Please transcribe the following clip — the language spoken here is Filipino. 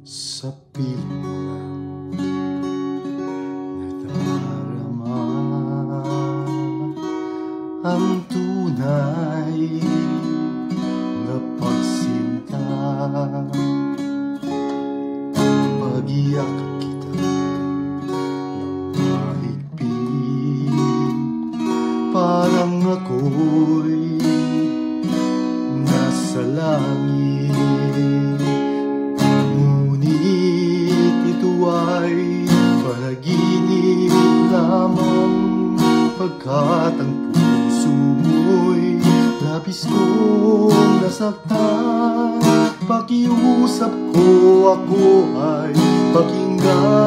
Sa piling nadarama ang tunay na pagsinta. Pag-iyak kita ng mahigpit, parang ako'y nasa langit. Ngunit ito ay panaginip lamang, pagkat ang puso mo'y labis kong nasaktan. Pakiusap ko, ako ay pakinggan.